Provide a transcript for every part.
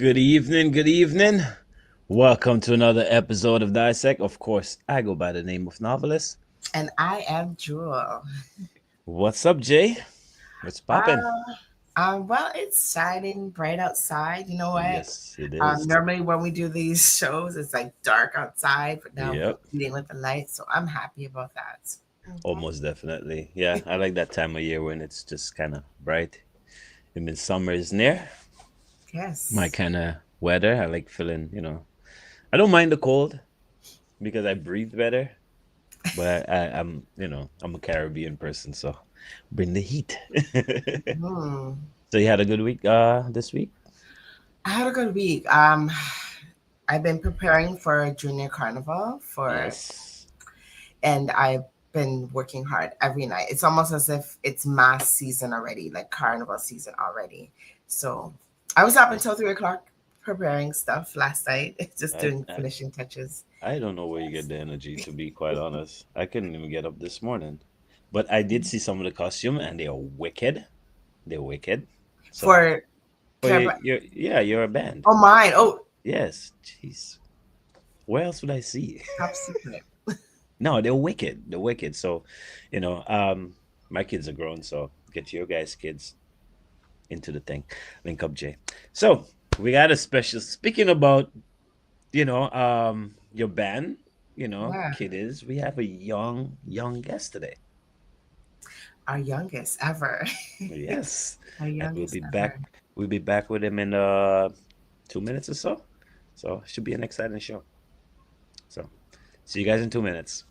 Good evening, good evening. Welcome to another episode of Dissect. Of course, I go by the name of Novelist. And I am Jewel. What's up, Jay? What's popping? Well, it's shining bright outside. You know what? Yes, it is. Normally when we do these shows, it's like dark outside, but now we're Yep, competing with the light, so I'm happy about that. almost definitely. Yeah, I like that time of year when it's just kind of bright. And then summer is near. My Yes. kind of weather. I like feeling, I don't mind the cold because I breathe better. But I'm a Caribbean person, so bring the heat. Hmm. So you had a good week this week? I had a good week. I've been preparing for a junior carnival Yes. and I've been working hard every night. It's almost as if it's mass season already, like carnival season already. So I was up until 3 o'clock preparing stuff last night, just I, doing I finishing touches. I don't know where you get the energy, to be quite honest. I couldn't even get up this morning. But I did see some of the costume and they are wicked. They're wicked. So For oh Carib- you're a band. oh mine. Oh, Yes. Jeez. Where else would I see? top secret. No, they're wicked. They're wicked. So, my kids are grown, so get your guys' kids into the thing. Link up, Jay. So we got a special. Speaking about, your band, Yeah. kiddies. We have a young guest today. Our youngest ever. Yes, Our and we'll youngest be back. ever. We'll be back with him in 2 minutes or so. So it should be an exciting show. So see you guys in 2 minutes.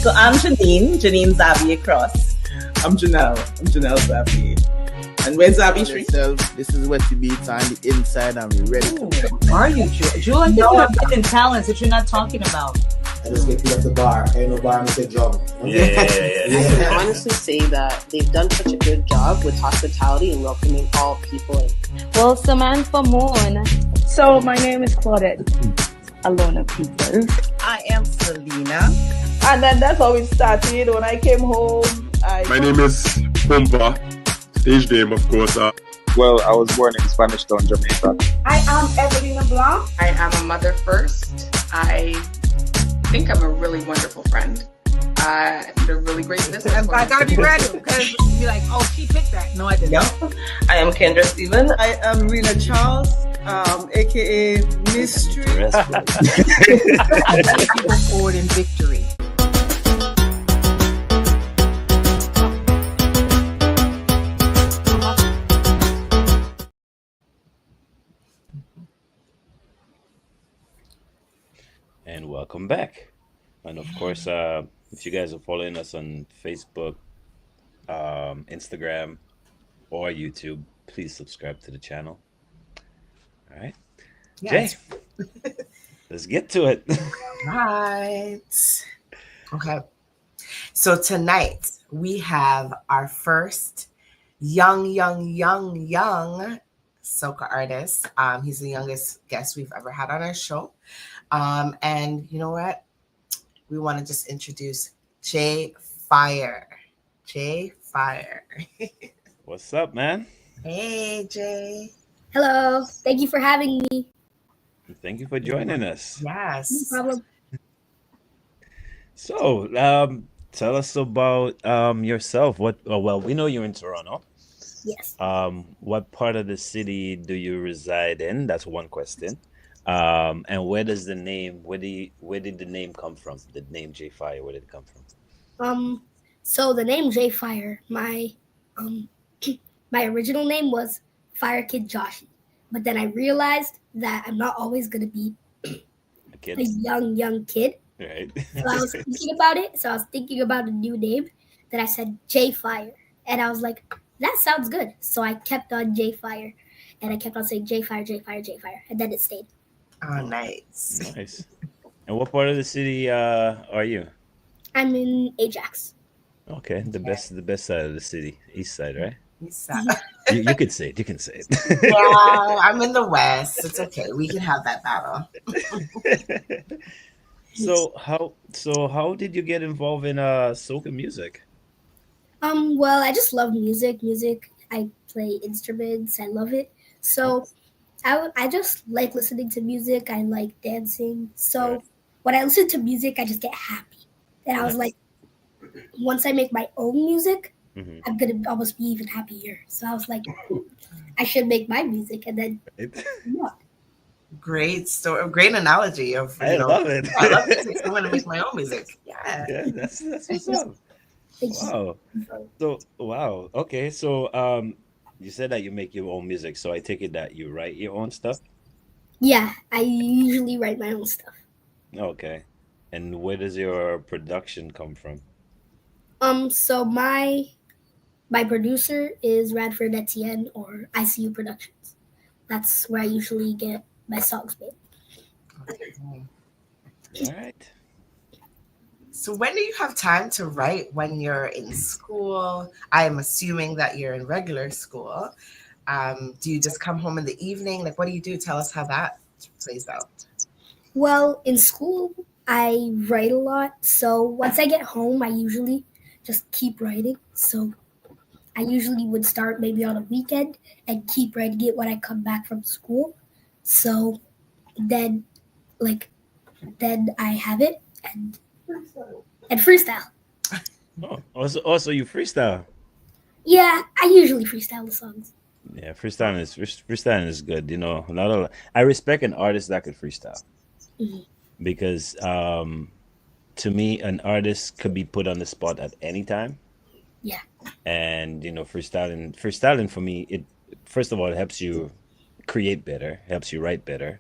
So I'm Janine Xavier Cross. I'm Janelle Xavier. And where's Xavier Street? Yourself, this is what you beat on the inside and we're ready to go. Are you, Jewel? I think you have hidden talents that you're not talking about. I just get at the bar. Ain't no bar, Mr. Drum. Yeah. I can honestly say that they've done such a good job with hospitality and welcoming all people in. Well, Samantha Moon. So my name is Claudette Alona Peters. I am Selena. And then that's how it started. When I came home, My name is Pumba, stage name of course. Well, I was born in Spanish Town, Jamaica. I am Evelina Blanc. I am a mother first. I think I'm a really wonderful friend. I'm a really great business. I gotta be ready because you're like, oh, she picked that. No, I didn't. Yep. I am Kendra Stephen. I am Rena Charles, aka Mystery. People forward in victory. And welcome back. And of course, if you guys are following us on Facebook, Instagram, or YouTube, please subscribe to the channel. All right, Yes. Jay, let's get to it. Right. Okay. So tonight we have our first young soca artist. He's the youngest guest we've ever had on our show. And you know what? We want to just introduce Jay Fire. Jay Fire. What's up, man? Hey, Jay. Hello. Thank you for having me. Thank you for joining us. No Yes. problem. So, tell us about yourself. Well, we know you're in Toronto. Yes. What part of the city do you reside in? That's one question. And where does the name? Where did the name come from? The name J Fire. Where did it come from? So the name J Fire, my my original name was Fire Kid Joshi. But then I realized that I'm not always gonna be A a kid, young kid. right? So I was thinking about it. So I was thinking about a new name. Then I said J Fire. And I was like, that sounds good. So I kept on J Fire. And I kept on saying J Fire, J Fire, J Fire. And then it stayed. Oh, nice. Nice. And what part of the city are you? I'm in Ajax. Okay, the best side of the city, east side, right? He's You could say it. You can say it. Yeah, I'm in the West. It's okay. We can have that battle. So how did you get involved in soca music? Well, I just love music. Music. I play instruments. I love it. So I just like listening to music. I like dancing. Right. So when I listen to music, I just get happy. And I was Nice. like, once I make my own music, Hmm. I'm gonna almost be even happier. So I was like, I should make my music, and then Right. yeah, Great story, great analogy of I love it. I love music. So I'm gonna make my own music. Yeah. Yeah, that's what's up. thank you. Wow. So wow. Okay. So you said that you make your own music. So I take it that you write your own stuff. Yeah, I usually write my own stuff. Okay. And where does your production come from? So my producer is Radford Etienne or ICU Productions. That's where I usually get my songs made. Okay. All right. So when do you have time to write when you're in school? I am assuming that you're in regular school. Do you just come home in the evening? Like, what do you do? Tell us how that plays out. Well, in school, I write a lot. So once I get home, I usually just keep writing. So I usually would start maybe on a weekend and keep writing it when I come back from school. So then, like, then I have it and freestyle. Oh, also you freestyle. Yeah, I usually freestyle the songs. Yeah, freestyling is good. Not a I respect an artist that could freestyle Mhm. because to me an artist could be put on the spot at any time, Yeah, and freestyling for me, it first of all, it helps you create better, helps you write better,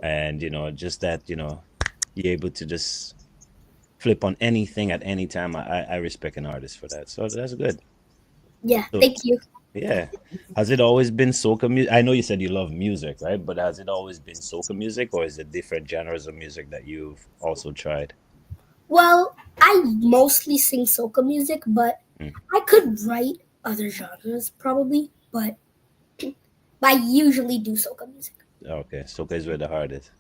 and just that you're able to just flip on anything at any time. I respect an artist for that, so that's good. yeah. So Thank you. yeah, has it always been soca music? I know you said you love music, right? But has it always been soca music, or is it different genres of music that you've also tried? Well, I mostly sing soca music, but Mm. I could write other genres probably, but I usually do soca music. Okay, soca is where the heart is.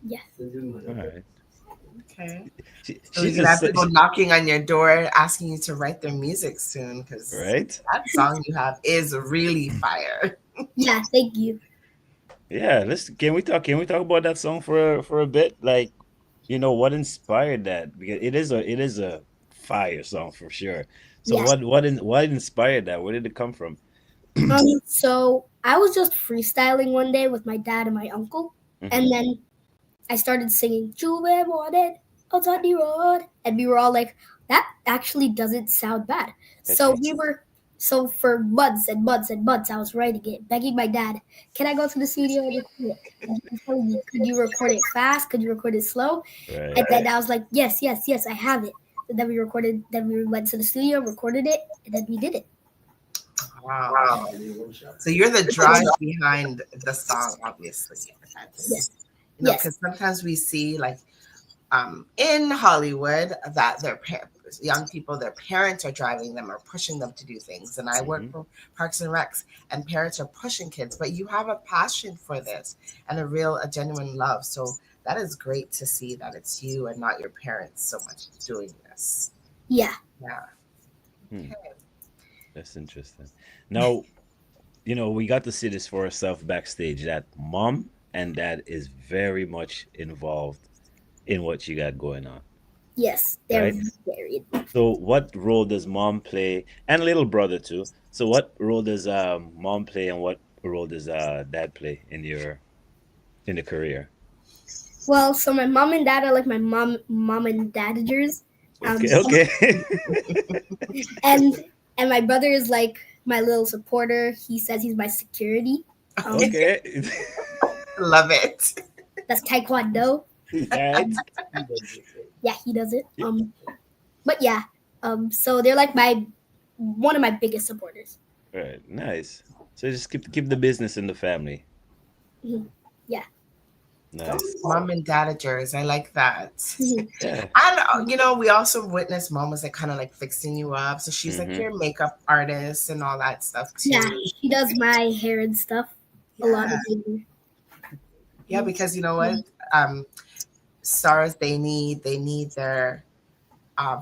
Yeah. All right. Okay. So we She's could just have people knocking on your door asking you to write their music soon because right. that song you have is really fire. Yeah, thank you. Yeah, let's can we talk about that song for a bit? Like, what inspired that? Because it is a fire song for sure. So Yeah. what inspired that? Where did it come from? So I was just freestyling one day with my dad and my uncle, Hmm. and then I started singing "Juve Morning out on the road," and we were all like, "That actually doesn't sound bad." So for months and months and months, I was writing it, begging my dad, "Can I go to the studio and record it?" And he was telling me, "Could you record it fast? Could you record it slow?" Right. And then I was like, "Yes, yes, yes, I have it." And then we recorded. Then we went to the studio, recorded it, and then we did it. Wow. So you're the drive behind the song, obviously. Yes. Yes. Because sometimes we see like in Hollywood that young people, their parents are driving them or pushing them to do things. And I work Hmm. for Parks and Recs, and parents are pushing kids, but you have a passion for this and a genuine love. So that is great to see that it's you and not your parents so much doing this. Yeah. Yeah. Hmm. That's interesting. Now, we got to see this for ourselves backstage. That mom and dad is very much involved in what you got going on, Yes. They're right? married. So, what role does mom play, and little brother too? So, what role does mom play, and what role does dad play in the career? Well, so my mom and dad are like my mom and dadgers. Okay, So okay, and my brother is like my little supporter. He says he's my security. okay. Love it. That's Taekwondo. Right. Yeah, he does it. But yeah. So they're like one of my biggest supporters. Right. Nice. So just keep the business in the family. Mhm. Yeah. Nice. Mom and dadagers. I like that. Mhm. Yeah. And we also witness mom was like kind of like fixing you up. So she's like Hmm. your makeup artist and all that stuff too. Yeah, she does my hair and stuff. A lot Yeah. of it. Yeah, because you know what? Um, stars they need their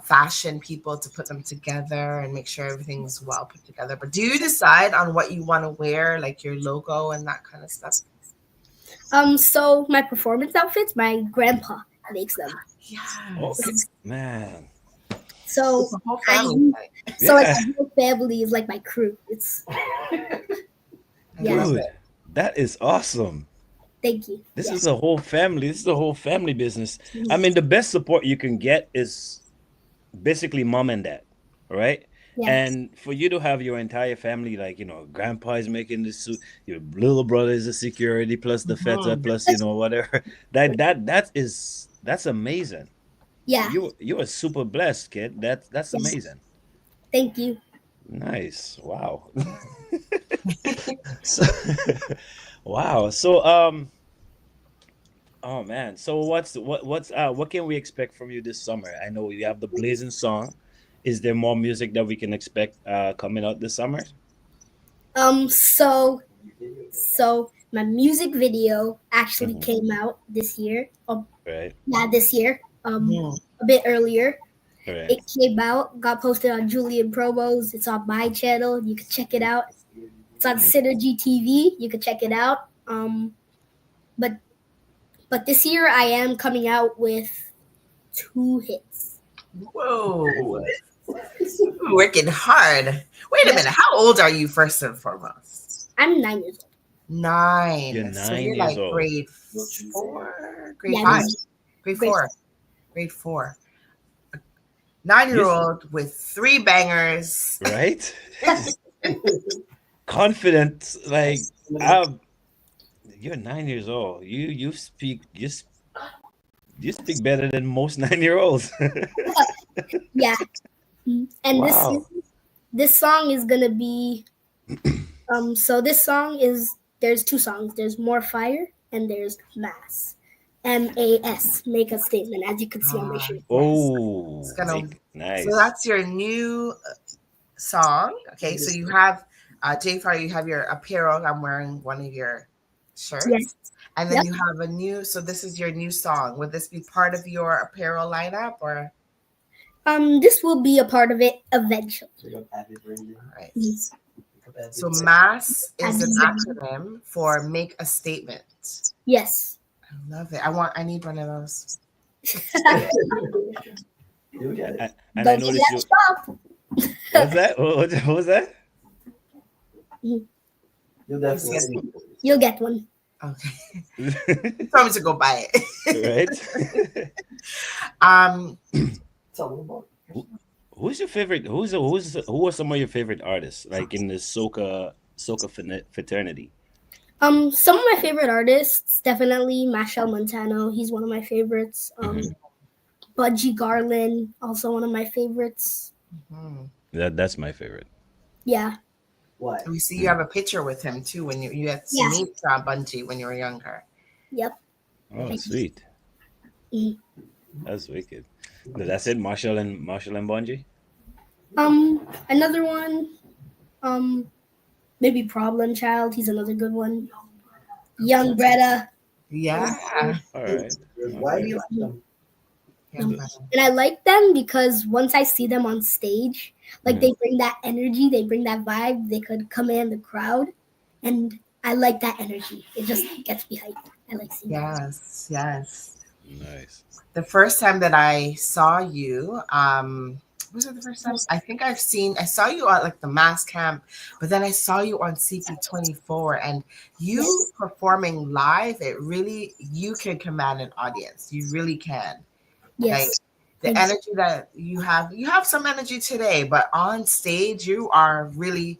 fashion people to put them together and make sure everything's well put together. But do you decide on what you want to wear, like your logo and that kind of stuff? So my performance outfits, my grandpa makes them. Okay, man. So the whole family. Like my whole family is like my crew. It's Dude, that is awesome. Thank you. This is a whole family. This is a whole family business. I mean, the best support you can get is basically mom and dad, right? Yes. And for you to have your entire family, like, you know, grandpa is making this suit, your little brother is a security, plus the feta, plus, you know, whatever. That's amazing. Yeah. You are super blessed, kid. That's amazing. Thank you. Nice. Wow. So, wow. So oh man. So what can we expect from you this summer? I know you have the Blazing song. Is there more music that we can expect coming out this summer? So my music video actually came out this year. Right. Yeah, this year. A bit earlier. Right. It came out, got posted on Julian Promos. It's on my channel. You can check it out. It's on Synergy TV. You can check it out. But this year I am coming out with 2 hits. Whoa. Working hard. Wait a minute. How old are you, first and foremost? I'm 9 years old. 9. You're 9 so you're years like old. grade 4? Grade 5? Grade 4. Grade 4. 9-year-old with 3 bangers. Right? Confident, like you're 9 years old. You speak better than most 9-year-olds. Yeah. And wow. this song is gonna be so this song is, there's 2 songs. There's More Fire and there's Mass. MAS, make a statement, as you can see on my shirt. Oh, nice. So that's your new song. Okay, so you have J Fire, you have your apparel. I'm wearing one of your shirts. Yes. And then you have a new, so this is your new song. Would this be part of your apparel lineup or? This will be a part of it eventually. Right. So MAS is an acronym for make a statement. Yes. I love it. I need one of those. And I noticed you. What's that? What was that? You'll get one. Okay. Tell me to go buy it. Right. Who's your favorite? Who are some of your favorite artists, like in the soca fraternity? Some of my favorite artists, definitely Machel Montano. He's one of my favorites. Budgie Garland, also one of my favorites. That's my favorite. Yeah. What? We see you have a picture with him too when you had to meet Bungie when you were younger. Yep. Oh, sweet. That's wicked. That's it, Marshall and Bungie? Another one, maybe Problem Child. He's another good one. Young Greta. Yeah. All right. Why do you like them? And I like them because once I see them on stage, like they bring that energy, they bring that vibe. They could command the crowd, and I like that energy. It just gets me hyped. I like seeing Yes. Nice. The first time that I saw you, was it the first time? I think I saw you at like the mass camp, but then I saw you on CP24 and you performing live. You can command an audience. You really can. Yes. Like the energy that you have some energy today, but on stage, you are really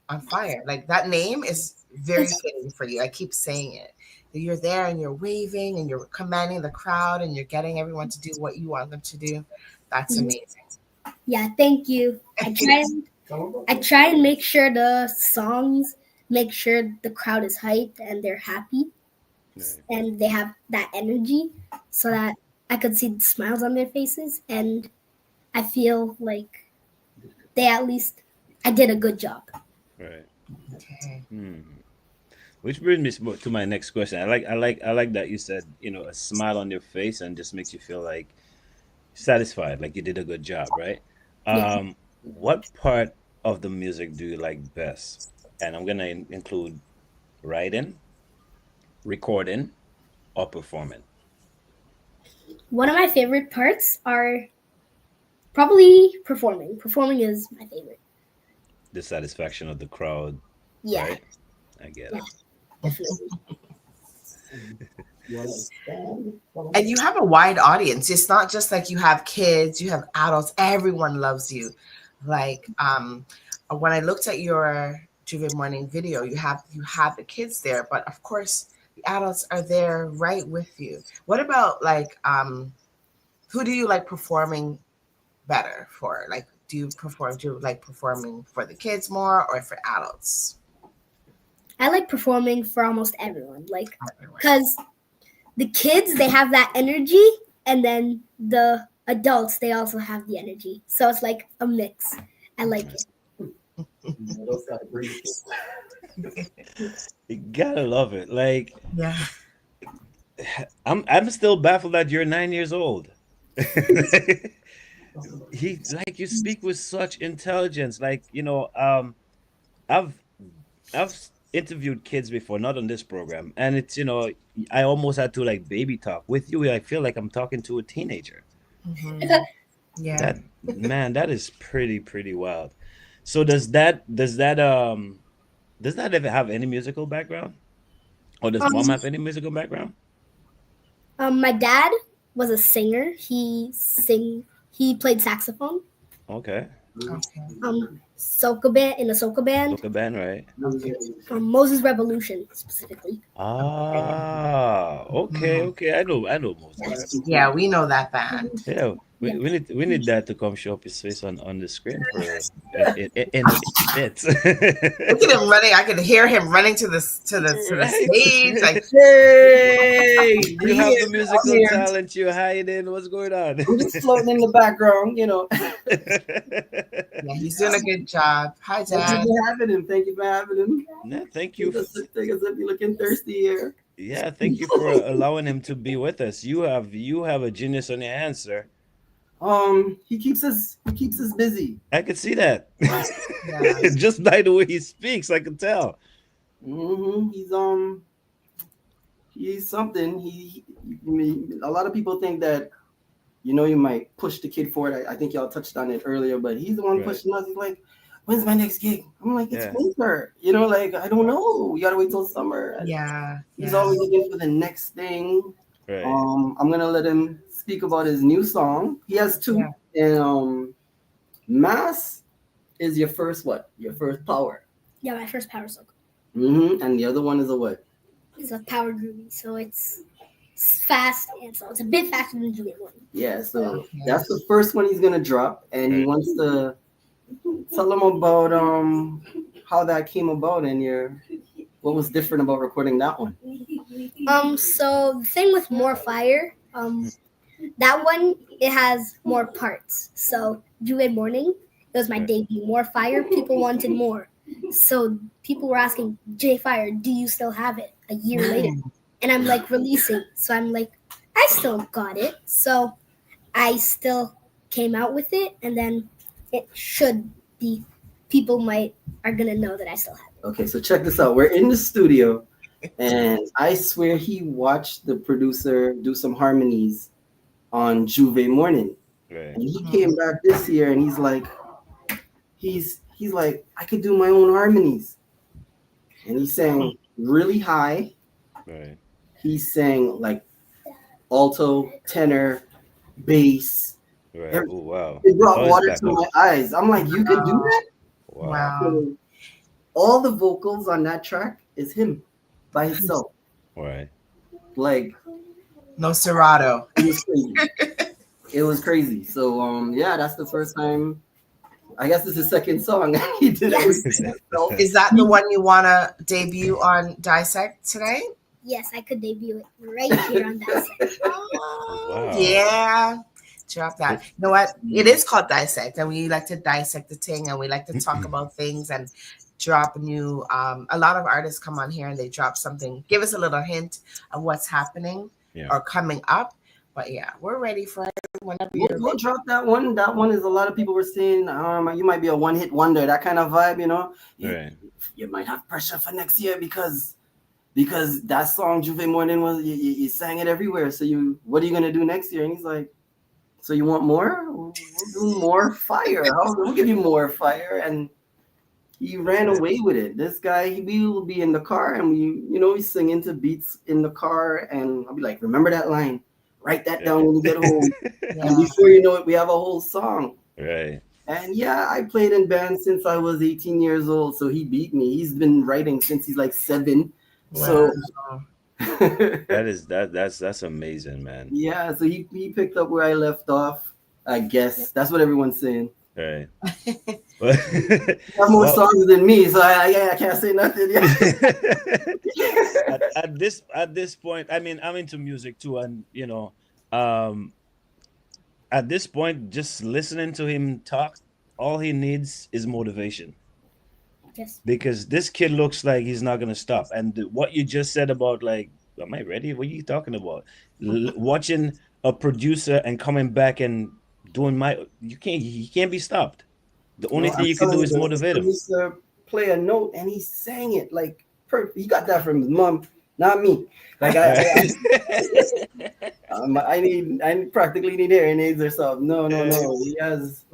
on fire. Like that name is very fitting for you. I keep saying it. You're there and you're waving and you're commanding the crowd and you're getting everyone to do what you want them to do. That's amazing. Yeah, thank you. I try and make sure the songs make sure the crowd is hyped and they're happy and they have that energy so that I could see the smiles on their faces and I feel like I did a good job. Right. Okay. Which brings me to my next question. I like that you said, a smile on your face and just makes you feel like satisfied, like you did a good job, right? Yeah. What part of the music do you like best? And I'm gonna include writing, recording, or performing. One of my favorite parts are probably performing. Performing is my favorite. The satisfaction of the crowd, Yeah. right? I get Yeah. it. Definitely. And you have a wide audience. It's not just like you have kids, you have adults, everyone loves you. Like when I looked at your Juve morning video, you have the kids there, but of course the adults are there right with you. What about like who do you like performing better for? Like do you like performing for the kids more or for adults? I like performing for almost everyone. Like, because the kids, they have that energy, and then the adults, they also have the energy. So it's like a mix. I like it. You gotta love it. Like Yeah. I'm still baffled that you're 9 years old. He like you speak with such intelligence. Like, I've interviewed kids before, not on this program, and it's I almost had to like baby talk with you. I feel like I'm talking to a teenager. Mhm. Yeah. That man, that is pretty wild. So does that ever have any musical background, or does mom Um, have any musical background? my dad was a singer. He played saxophone. Okay, Okay. Soca band in a soca band. soca band, right? Okay. Moses Revolution specifically. Okay, okay. I know Moses. Yeah, we know that band. Yeah, we, Yeah. we need that to come show up his face on the screen for in a bit. Look at him running. I could hear him running to the Right. stage. Like, Hey, You have the I'm musical here. talent. You're hiding. What's going on? I'm just floating in the background, yeah, he's doing a good job. Hi, Thank Dad. you for having him. Thank you for having him. Yeah, thank you. Take as if you're looking thirsty here. Yeah, thank you for allowing him to be with us. You have a genius on your hands, sir. He keeps us busy. I could see that. Yeah. Just by the way he speaks, I can tell. He's something. A lot of people think that you might push the kid forward. I think y'all touched on it earlier, but he's the one Right. pushing us. He's like, "When's my next gig?" I'm like, "It's Yeah. winter." Like I don't know. We gotta wait till summer. And Yeah. he's yeah. always looking for the next thing. Right. I'm gonna let him speak about his new song. He has two. Yeah. And Mass is your first what? Your first power. Yeah, my first power song. And the other one is a what? It's a power groovy, so it's fast, and so it's a bit faster than Juliet one. Yeah, so Okay. that's the first one he's gonna drop, and he Right. wants to tell him about how that came about and what was different about recording that one. So the thing with More Fire, that one, it has more parts. So Juliet Morning, it was my debut. More Fire, people wanted more. So people were asking, J Fire, do you still have it a year later? And I'm like releasing. So I'm like, I still got it. So I still came out with it, and then it should be, people are gonna know that I still have it. Okay, so check this out. We're in the studio, and I swear he watched the producer do some harmonies on Juve Morning. Right. And he came back this year, and he's like, I could do my own harmonies. And he sang really high. Right. He sang like alto, tenor, bass. Right. Oh wow. It brought How is water that? to my eyes. I'm like, you could do that? Wow. Wow. So, all the vocals on that track is him by himself. Right. Like, No Serato. it was crazy. It was crazy. So yeah, that's the first time. I guess it's his second song. He did everything himself. Is that the one you want to debut on Dissect today? Yes, I could debut it right here on Dissect. Wow. Yeah. Drop that. You know what? It is called Dissect, and we like to dissect the thing, and we like to talk about things. And drop new. A lot of artists come on here and they drop something, give us a little hint of what's happening or coming up. But yeah, we're ready for it whenever you're We'll drop that one. That one is a lot of people were saying, you might be a one-hit wonder, that kind of vibe, you know. You might have pressure for next year because that song Juve Morning was you sang it everywhere. So what are you gonna do next year? And he's like, so you want more? We'll do more fire. We'll give you more fire. And he ran away with it. This guy, we will be in the car and we singing to beats in the car, and I'll be like, remember that line? Write that down when you get home. And before you know it, we have a whole song. Right. And yeah, I played in bands since I was 18 years old, so he beat me. He's been writing since he's like 7. Wow. So that's amazing, man. Yeah, so he picked up where I left off. I guess that's what everyone's saying. Right. You have more songs than me, so I can't say nothing. At this point, I mean, I'm into music too, and at this point, just listening to him talk, all he needs is motivation. Yes. Because this kid looks like he's not gonna stop. And what you just said about like, am I ready? What are you talking about? Watching a producer and coming back and doing he can't be stopped. The only thing you can do is motivate him. He used to play a note and he sang it like perfect. He got that from his mom, not me. Like I practically need hearing aids or something. No. He has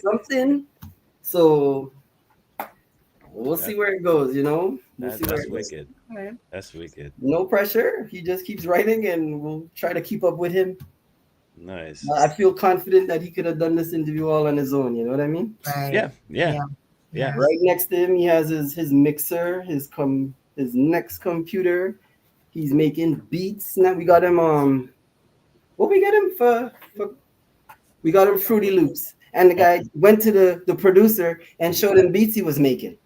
something. So we'll see where it goes. That's wicked. That's wicked. No pressure. He just keeps writing, and we'll try to keep up with him. Nice. I feel confident that he could have done this interview all on his own. You know what I mean? Right. Yeah. Right next to him, he has his mixer, his next computer. He's making beats. Now we got him. What we got him for? We got him Fruity Loops, and the guy went to the producer and showed him beats he was making.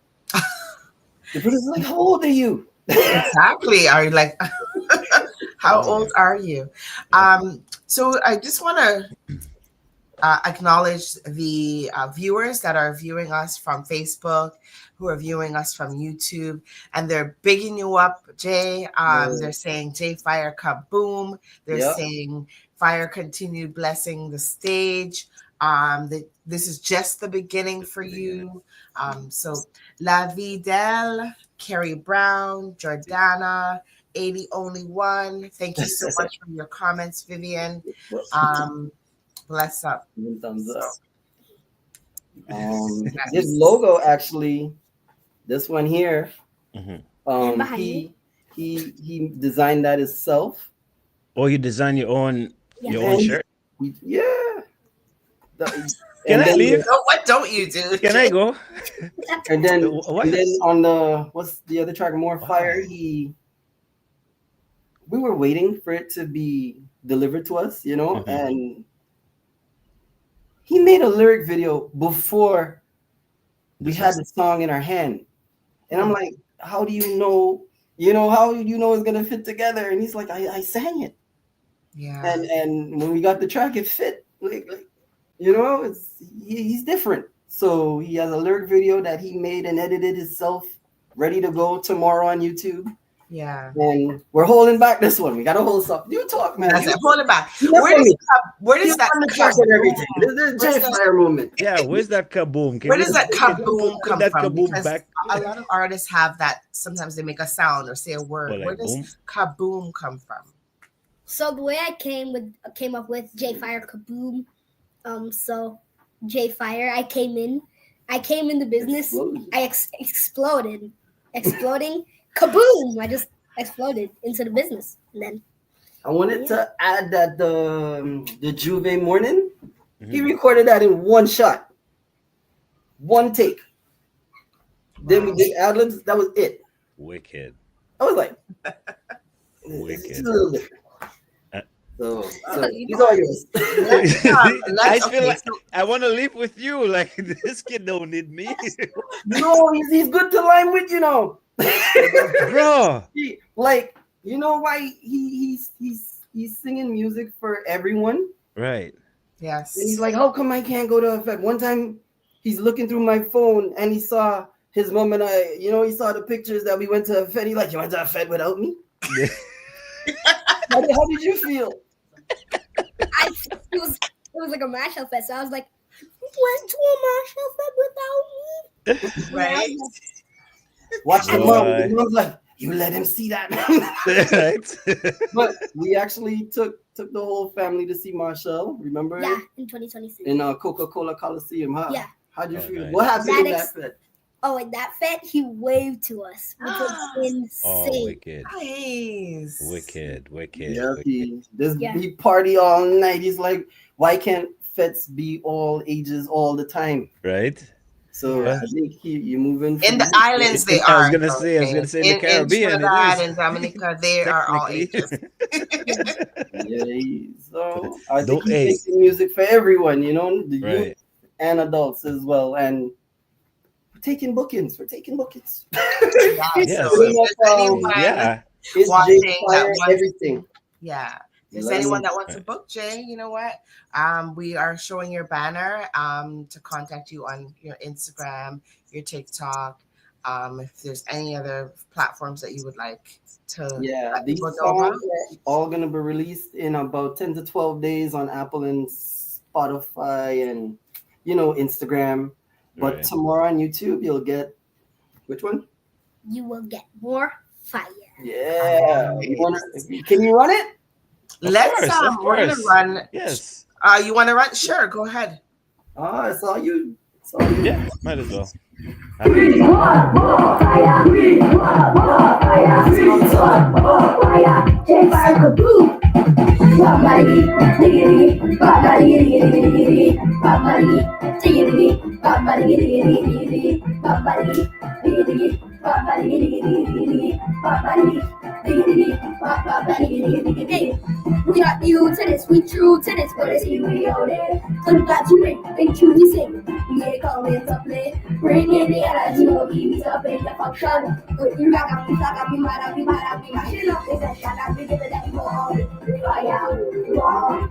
The producer's like, "How old are you?" Exactly. Are you like? How old are you? So I just want to acknowledge the viewers that are viewing us from Facebook, who are viewing us from YouTube, and they're bigging you up, Jay. They're saying Jay Fire kaboom. They're saying Fire continued blessing the stage. This is just the beginning for you. So La Videl, Carrie Brown, Jordana, 80 Only One. Thank you so much for your comments, Vivian. Bless up. Thumbs up. His logo actually, this one here. He designed that himself. Oh, you design your own shirt? Yeah. Can I leave? What don't you do? Can I go? And then on what's the other track, More Fire, we were waiting for it to be delivered to us, and he made a lyric video before we had the song in our hand. And I'm like, how do you know, how you know it's gonna fit together? And he's like, I sang it. Yeah. And when we got the track, it fit. He's different. So he has a lyric video that he made and edited himself, ready to go tomorrow on YouTube. Yeah. And we're holding back this one. We got to hold something. You talk, man. Hold it back. Where does that everything? There's Jay Fire moment. Yeah, where's that kaboom? Where does that kaboom come from? Kaboom because back? A lot of artists have that. Sometimes they make a sound or say a word. Where does kaboom come from? So the way I came up with Jay Fire kaboom. So Jay Fire, I came in the business. I exploding, kaboom! I just exploded into the business, and then I wanted to add that the Juve Morning, he recorded that in one shot, one take. Wow. Then we did ad-libs. That was it. Wicked. I was like, wicked. It's a little different. So these are yours. I feel like I want to leave with you. Like, this kid don't need me. No, he's good to line with, bro. You know why he's singing music for everyone, right? Yes. And he's like, how come I can't go to effect? One time he's looking through my phone and he saw his mom and I, he saw the pictures that we went to a Fed. He like, you went to a Fed without me? How did you feel? It was like a Marshall Fest. So I was like, went to a Marshall Fest without me. Right. Watch the mom. The mom's like, you let him see that. Right. But we actually took the whole family to see Marshall. Remember? Yeah, in 2026. In Coca-Cola Coliseum. Huh? Yeah. How'd you feel? nice. What happened in that Fed? Oh, in that Fed, he waved to us, which was insane. Oh, wicked. Nice. Wicked. Yeah, this big party all night. He's like, why can't Feds be all ages all the time? Right. So I think you moving in the islands. They are. I was gonna say in the Caribbean. In Trinidad and Dominica, they are all ages. Yeah. So I think he's making music for everyone. The youth and adults as well. And we're taking bookings. Yes. It's watching Fire, everything. Yeah. If there's anyone that wants to book Jay, you know what? We are showing your banner to contact you on your Instagram, your TikTok. If there's any other platforms that you would like to these songs are all going to be released in about 10 to 12 days on Apple and Spotify and Instagram. But tomorrow on YouTube you'll get which one? You will get more fire. Yeah. Can you run it? Let's we're gonna run. Yes. You want to run? Sure, go ahead. I saw you. Yeah, might as well. We are new to this, we true to this, but it's here we own it. Turn back to ring, and choose to sing. We ain't coming to play. Bring in the energy, no give it up in the function. But you rock up, be mad, be mashing up. It's a shot, I'll be giving that more. Fire, more.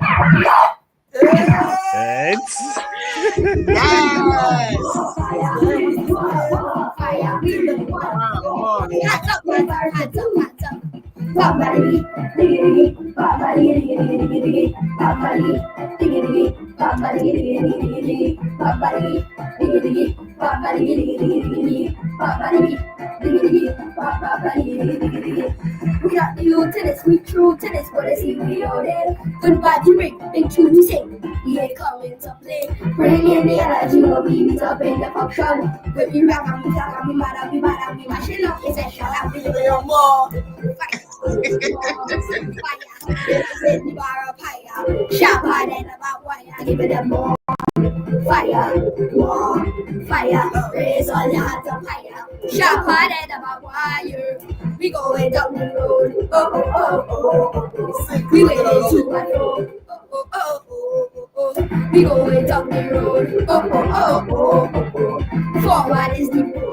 We are new to this, we true to this, but it's here we own it. Goodbye to ring, and choose to sing. We ain't coming to play. Bring in the energy, no beat it up in the function. But you rock on me, talk on me, mad, be mashing up. It's a shot, I'll be giving you more. Sharp hard and about wire, give it more. Fire, more, fire, raise all your hands up higher. Sharp hard and about wire, we going down the road. We waiting to and fro. We going down the road. Forward is the road.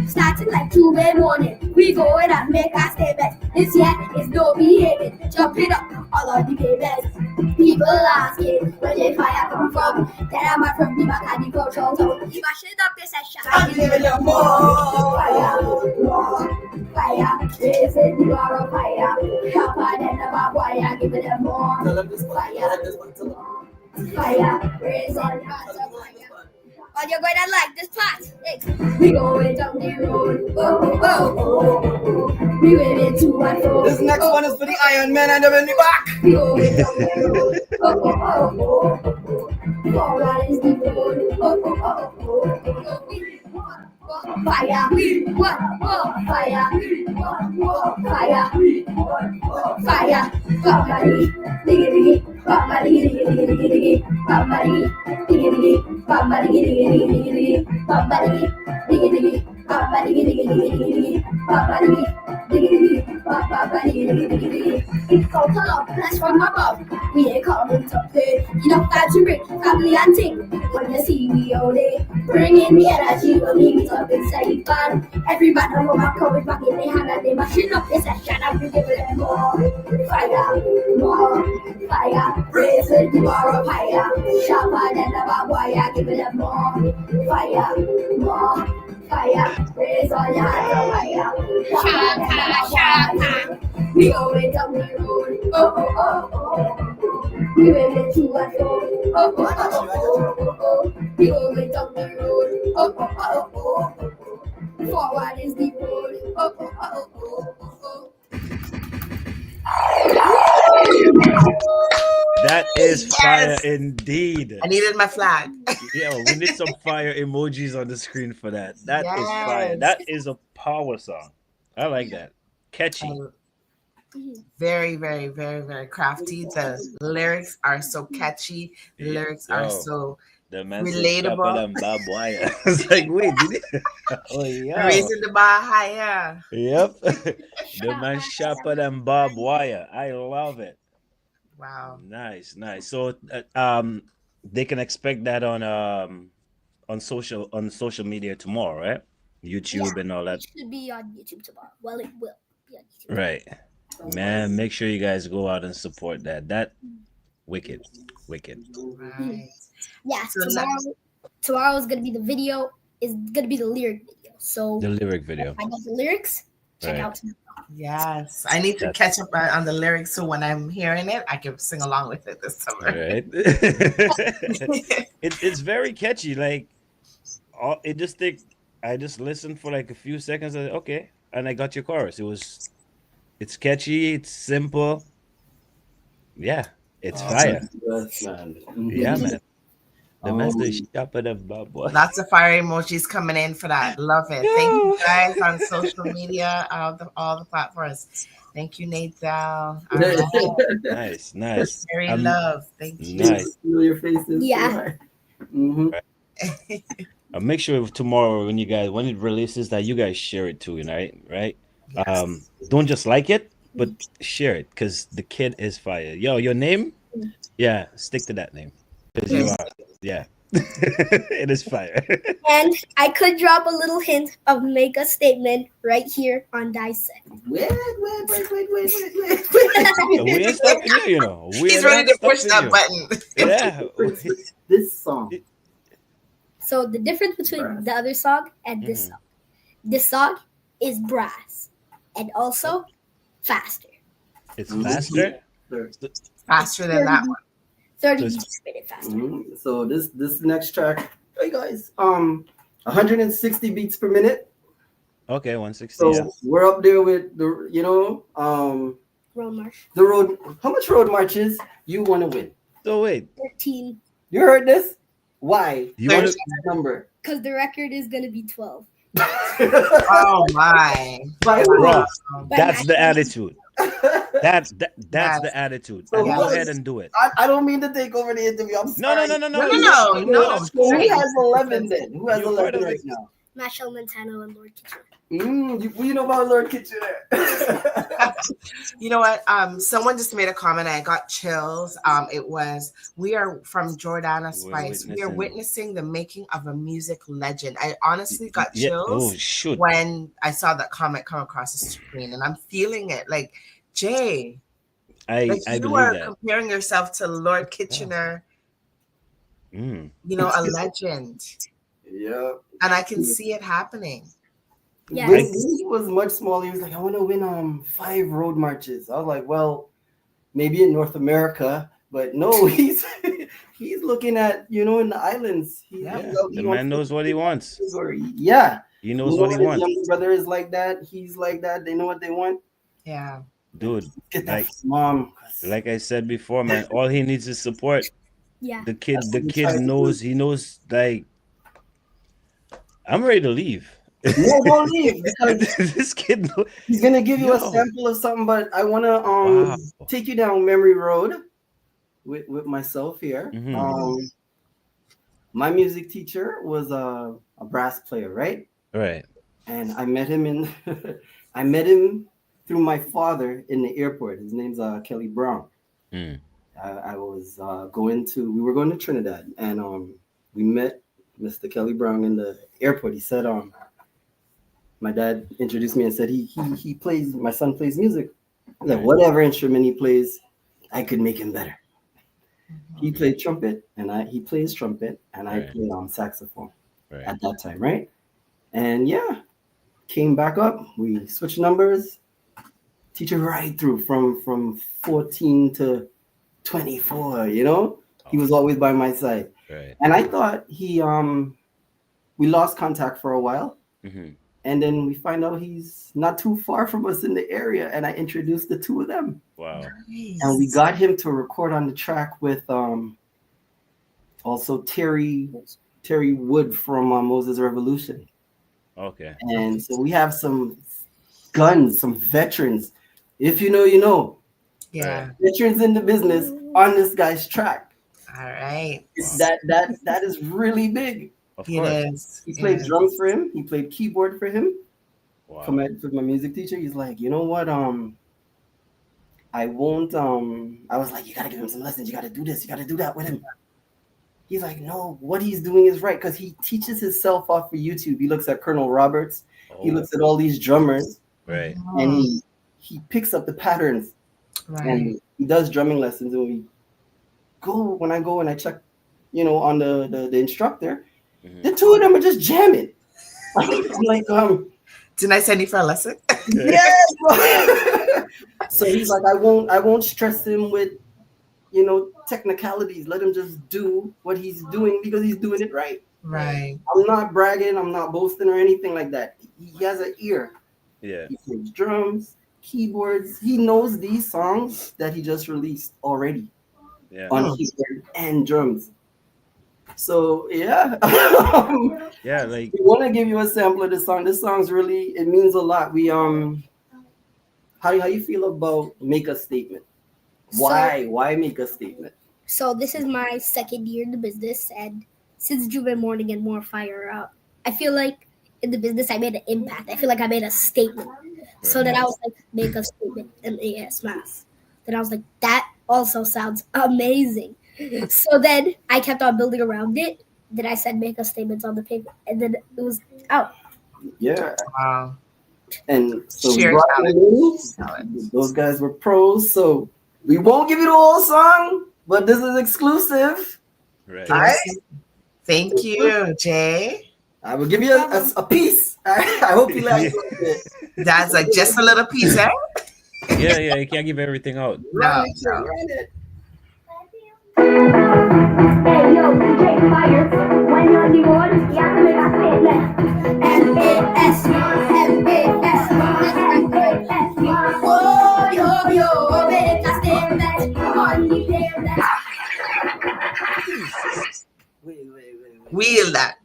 Starting like 2 in the morning, we going and make our statement. This year is no behaving. Jump it up, all of the pavements. People asking where the fire come from. Then I'm from the back of the cultural zone. If I shut up this session, I'm giving you more fire, raising the bar of fire. Sharper than the barbed wire, giving them more fire, raising the bar of fire. Oh, you're going to like this part. Hey. We going down the road. We waiting to and fro. This next one is for the Iron Man and the Benny back. We going down the road. Forward is the road. Fire, we want more fire, fire, fire, somebody, diggy, somebody, diggy, somebody, diggy, somebody, diggy, somebody, diggy, somebody, diggy, somebody, It's called love, that's from above. We ain't calling top day. You know that you break family and ting. When you see me all day, bringing the energy, we'll leave it up inside fun. Everybody know my courage back in their hand and they mashing up this session and we give them more fire, raising the bar of higher, sharper than the barbed wire, giving them more fire, raise all your hands up higher, sharper than the barbed wire. We going down the road, oh oh oh oh. We went to and fro, oh oh oh oh. We going down the road, oh oh oh oh. Forward is the road, oh oh oh oh. That is fire indeed. I needed my flag. Yeah, we need some fire emojis on the screen for that. That is fire. That is a power song. I like that. Catchy. Very, very, very, very crafty. The lyrics are so catchy. The lyrics are so relatable. I was like, wait, did it? Oh, yeah. Raising the bar higher. Yep. The man sharper than barbed wire. I love it. Wow. Nice. So they can expect that on social media tomorrow, right? YouTube and all that. It should be on YouTube tomorrow. Well, it will be on YouTube. Right. Man, make sure you guys go out and support that. That wicked. Right. Yeah, so tomorrow is gonna be the video. Is gonna be the lyric video. So the lyric video. I know the lyrics. Check out tomorrow. Yes, I need to catch up on the lyrics so when I'm hearing it, I can sing along with it this summer. Right. It's very catchy. Like, I just listened for like a few seconds. Okay, and I got your chorus. It's catchy. It's simple. Yeah, it's fire. Yes, man. Yeah, man. The master sharper than barbed wire. Lots of fire emojis coming in for that. Love it. Thank you guys on social media, all the platforms. Thank you, Nate Zal. Nice. Very love. Thank you. Nice. Your faces. Yeah. Right. Make sure tomorrow when it releases that you guys share it too, right? Yes. Don't just like it, but share it because the kid is fire. Yo, your name? Yeah, stick to that name. Because you are. Yeah. It is fire. And I could drop a little hint of make a statement right here on Dissect. Wait. We ain't stopping you, He's ready to push that button. Yeah. This song. So the difference between the other song and this song. This song is brass and also faster. It's faster? Faster than that one. 30 beats per minute faster. So this next track, hey guys, 160 beats per minute. Okay, 160. So we're up there with the road march. The road. How much road marches you want to win? So wait. 13. You heard this? Why? You want number? Because the record is gonna be 12. Oh my! Bro, that's the attitude. That's the attitude. So go ahead and do it. I don't mean to take over the interview. I'm sorry. No. Who has 11 then? Who has 11 right now? Machel Montano and Lord Kitchener. You know about Lord Kitchener. You know what? Someone just made a comment. I got chills. It was, we are from Jordana Spice. We are witnessing the making of a music legend. I honestly got chills when I saw that comment come across the screen, and I'm feeling it. Like, Jay, I you are comparing yourself to Lord Kitchener. You know, a legend. Yeah. And I can see it happening. Yeah. When he was much smaller, he was like, I want to win 5 road marches. I was like, well, maybe in North America, but no, he's looking at, in the islands. The man knows what he wants. Yeah. He knows what he wants. His younger brother is like that. He's like that. They know what they want. Yeah. Dude, get that mom. Like I said before, man, all he needs is support. Yeah. The kid knows, like, I'm ready to leave. No, don't leave because this kid he's gonna give you a sample of something, but I wanna take you down memory road with myself here. My music teacher was a brass player, right? Right. And I met him through my father in the airport. His name's Kelly Brown. Mm. I was we were going to Trinidad, and we met Mr. Kelly Brown in the airport. He said, my dad introduced me and said he plays, my son plays music. Like whatever instrument he plays, I could make him better. He played trumpet, and he plays trumpet, and I played saxophone at that time, right? And yeah, came back up. We switched numbers. Teacher right through from 14 to 24. You know, he was always by my side. Right. And I thought we lost contact for a while. Mm-hmm. And then we find out he's not too far from us in the area. And I introduced the two of them. Wow. Nice. And we got him to record on the track with also Terry Wood from Moses Revolution. Okay. And so we have some guns, some veterans. If you know, you know. Yeah. Veterans in the business on this guy's track. All right. That is really big. Of It course. is. He played drums for him. He played keyboard for him. Wow. For my music teacher. He's like, you know what? I won't. I was like, you gotta give him some lessons. You gotta do this. You gotta do that with him. He's like, no, what he's doing is right, because he teaches himself off for YouTube. He looks at Colonel Roberts. Oh. He looks at all these drummers. Right. And he picks up the patterns. Right. And he does drumming lessons. And when I go and I check, you know, on the instructor, the two of them are just jamming. I'm like, didn't I send you for a lesson? Yes. So he's like, I won't stress him with, you know, technicalities. Let him just do what he's doing because he's doing it right. Right. I'm not bragging. I'm not boasting or anything like that. He has an ear. Yeah. He plays drums, keyboards. He knows these songs that he just released already on keyboard and drums. So yeah. Yeah, like we want to give you a sample of this song. This song's really, it means a lot. We how you feel about Make a Statement? Why make a statement? So this is my second year in the business, and since Juve Morning and More Fire, I feel like in the business I made an impact. I feel like I made a statement. So then I was like, make a statement, MAS mass. Then I was like, that also sounds amazing. So then I kept on building around it. Then I said, make a statement on the paper, and then it was out. Yeah. Wow. And so Cheers, those guys were pros. So we won't give you the whole song, but this is exclusive. Right. All right. Thank you, Jay. I will give you a piece. I hope you like it. That's like just a little piece, eh? Yeah, you can't give everything out. No. Hey yo, DJ Fire, when you're on the board, you have to make a statement. M-A-S, M-A-S, M-A-S. Oh, yo, make a statement on the pavement. Wait. Wheel that.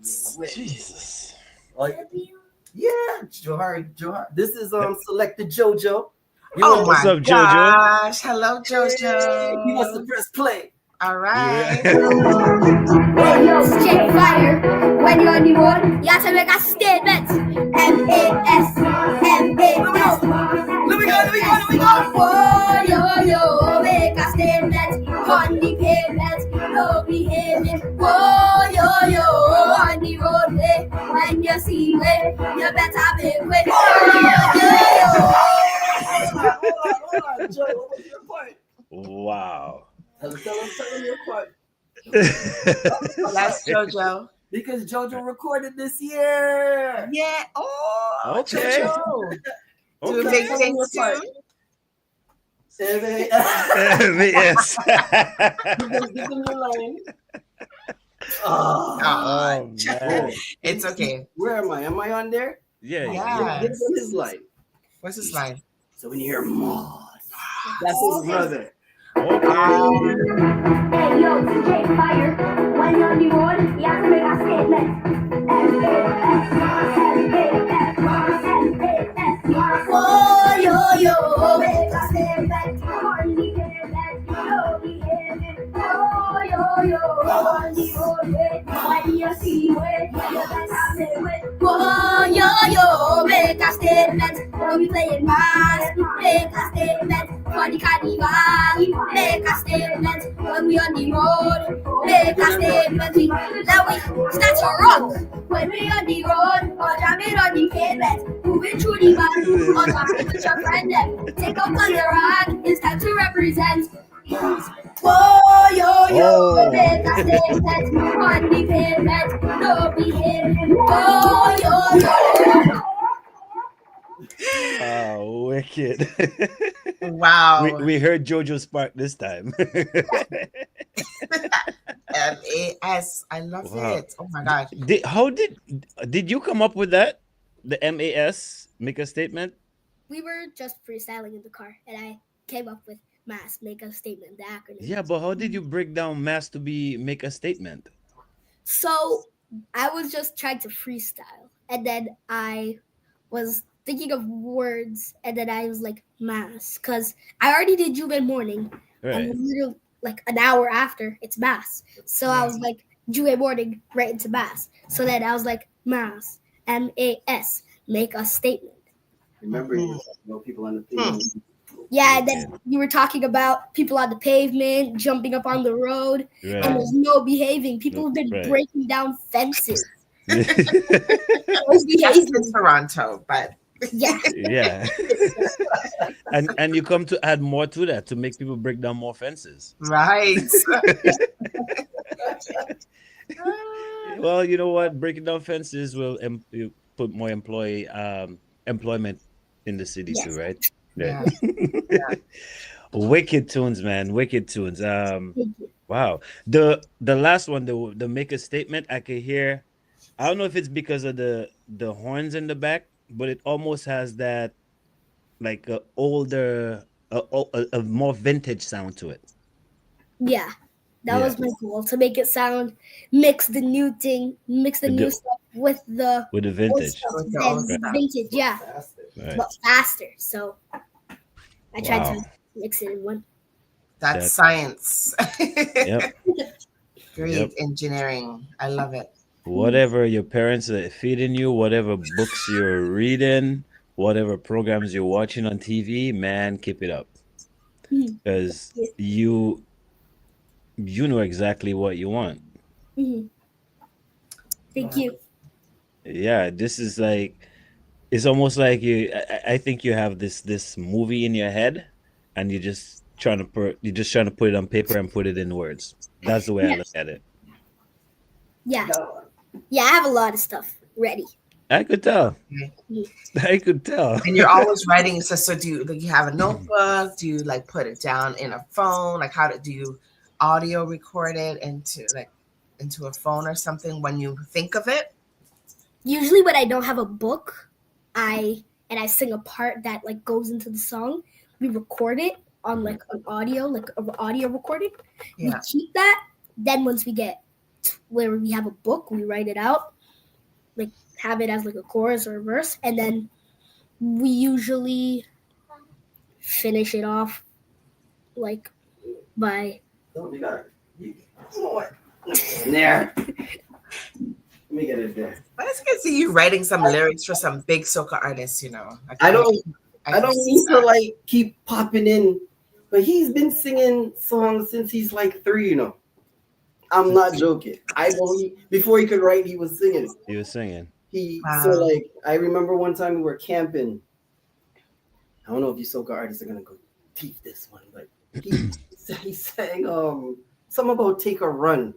Jesus. Yeah, Johar. This is Selected JoJo. Oh What's my up, JoJo? gosh. Hello, JoJo. He wants to press play. All right. Hey yo, DJ Fire, when you're on the board, you have to make a statement. M-A-S, M-A-S. Let me go. Oh, yo, make a statement on the pavement, no behaving. Oh, yo, on the roadway, when you see way, you better make way. Oh, Hold on, Joe, what was your point? Wow. Tell him your point. That's JoJo. Because JoJo recorded this year. Yeah. Oh, Okay. JoJo. Do big things too. Yes. Give them your line. Oh, man. it's okay. Where am I? Am I on there? Yeah. Give them his line. What's his line? So when you hear Moss, that's his brother. hey yo, DJ Fire, when you're on the road, you have to make a statement. M-A-S, M-A-S, M-A-S. Oh, yo, make a statement on the pavement, no behaving. Oh, yo, on the road with, when you see with, you better say with. Oh, yo, make a statement, when we playing mass, make a statement, for the carnival, make a statement, when we on the road, make a statement, now we start to rock, when we on the road, or jamming on the pavement, moving through the van, or talking with your friend them, take out on the rock, it's time to represent. Whoa, yo, make a statement on the pavement, no behave. Whoa, yo. Oh, wicked. Wow. We heard Jojo Spark this time. MAS. I love it. Oh my God. Did you come up with that? The MAS, make a statement? We were just freestyling in the car, and I came up with mass, make a statement, the acronym. Yeah, but how did you break down mass to be make a statement? So I was just trying to freestyle, and then I was thinking of words, and then I was like mass, because I already did Juve morning, and literally like an hour after it's mass. So I was like Juve morning right into mass. So then I was like mass, MAS, make a statement. Remember, you know people on the pavement. Yeah, and then you were talking about people on the pavement, jumping up on the road, and there's no behaving. People have been breaking down fences. That's in Toronto, but yeah. Yeah. and you come to add more to that to make people break down more fences. Right. Well, you know what? Breaking down fences will put more employment in the city too, right? Yeah. Wicked tunes, man. Wicked tunes. Wow. The last one, the make a statement, I could hear. I don't know if it's because of the horns in the back, but it almost has that like a older, a more vintage sound to it. Yeah. That was my goal, to make it sound, mix the new stuff with the vintage. Vintage, yeah. But faster. So I tried to mix it in one. That's science. Yep. Great engineering. I love it. Whatever your parents are feeding you, whatever books you're reading, whatever programs you're watching on TV, man, keep it up. Because you know exactly what you want. Thank you. Yeah, this is like, it's almost like I think you have this movie in your head, and you're just trying to put it on paper and put it in words. That's the way I look at it. Yeah. Yeah, I have a lot of stuff ready. I could tell. I could tell. And you're always writing. So do you have a notebook? Do you like put it down in a phone? Like do you audio record it into a phone or something when you think of it? Usually when I don't have a book, I sing a part that like goes into the song, we record it on like an audio recording. We keep that. Then once we get where we have a book, we write it out, like have it as like a chorus or a verse, and then we usually finish it off like by there. Let me get it there. I just can see you writing some lyrics for some big soca artists, you know. I don't need to like keep popping in, but he's been singing songs since he's like 3, you know. I'm not joking. I know before he could write, he was singing. He was singing. So like I remember one time we were camping. I don't know if you soca artists are gonna go teach this one, but he sang something about take a run.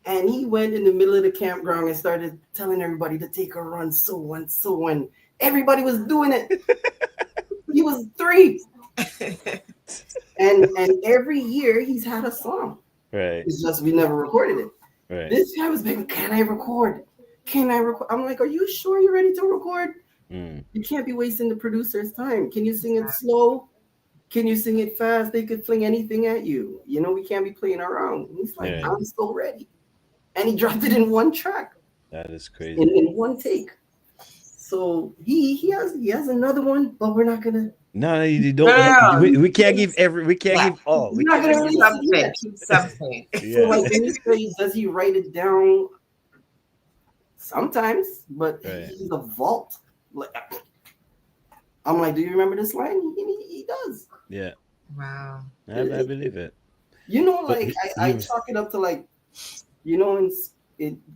And he went in the middle of the campground and started telling everybody to take a run, so and everybody was doing it. He was 3. and every year he's had a song. Right. It's just we never recorded it. Right. This guy was begging, can I record? I'm like, are you sure you're ready to record? You can't be wasting the producer's time. Can you sing it slow? Can you sing it fast? They could fling anything at you. You know, we can't be playing around. And he's like, I'm so ready. And he dropped it in one track. That is crazy. In one take. So he has another one, but we're not gonna. No, you don't. We can't give all. We We're not can't gonna give release all. it yet. Something. So like when you say, does he write it down? Sometimes, but he's a vault. Like, I'm like, do you remember this line? He does. Yeah. Wow. I believe it. You know, But like I chalk it up to like, you know,